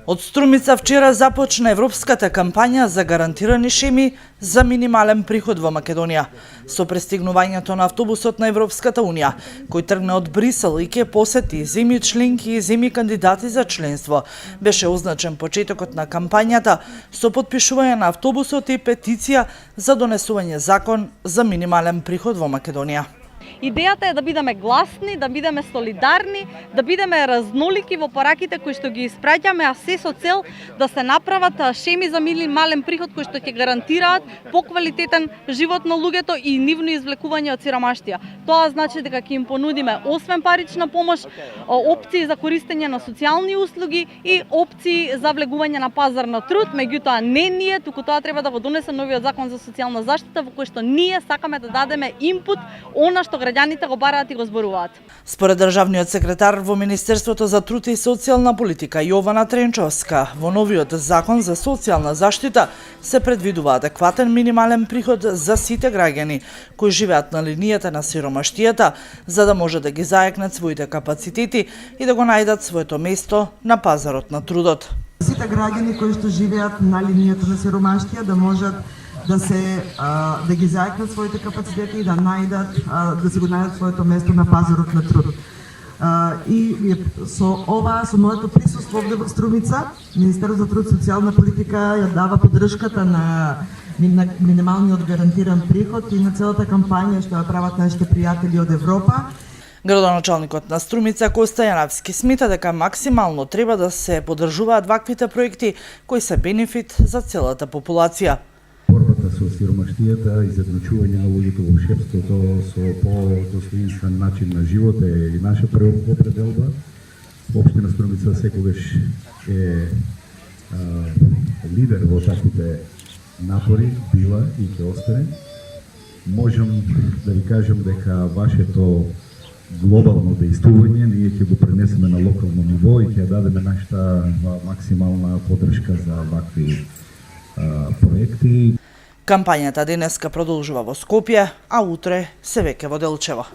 Од Струмица вчера започна европската кампања за гарантирани шеми за минимален приход во Македонија. Со пристигнувањето на автобусот на Европската Унија, кој тргна од Брисел и ќе посети земји членки и земји кандидати за членство, беше означен почетокот на кампањата со потпишување на автобусот и петиција за донесување закон за минимален приход во Македонија. Идејата е да бидеме гласни, да бидеме солидарни, да бидеме разнолики во пораките кои што ги испраќаме, а се со цел да се направат шеми за минимален приход кои што ќе гарантираат поквалитетен живот на луѓето и нивно извлекување од сиромаштија. Тоа значи дека ќе им понудиме освен парична помош, опции за користење на социјални услуги и опции за влегување на пазар на труд, меѓутоа не ние, туку тоа треба да го донесе новиот закон за социјална заштита во кој што ние сакаме да дадеме инпут она што граѓаните го бараат и го зборуваат. Според државниот секретар во Министерството за труд и социјална политика Јована Тренчовска, во новиот закон за социјална заштита се предвидува адекватен минимален приход за сите граѓани кои живеат на линијата на сиромаштијата, за да може да ги заекнат своите капацитети и да го најдат своето место на пазарот на трудот. Сите граѓани кои што живеат на линијата на сиромаштија да можат да ги заекнат своите капацитети и да си го најдат своето место на пазарот на труд. И со моето присуство овде во Струмица, Министерството за труд и социјална политика ја дава поддршката на минималниот гарантиран приход и на целата кампања што ја прават нашите пријатели од Европа. Градоначалникот на Струмица Коста Јанавски смета дека максимално треба да се поддржуваат ваквите проекти кои се бенефит за целата популација. Борбата со сиромаштијата, изедначување на луѓето во општеството со по-достоинствен начин на живот е и наша определба. Општина Струмица секогаш е лидер во таквите напори, била и ќе остане. Можам да ви кажам дека вашето глобално дејствување ние ќе го пренесеме на локално ниво и ќе дадеме нашата максимална поддршка за вакви проекти. Кампањата денеска продолжува во Скопје, а утре се веќе во Делчево.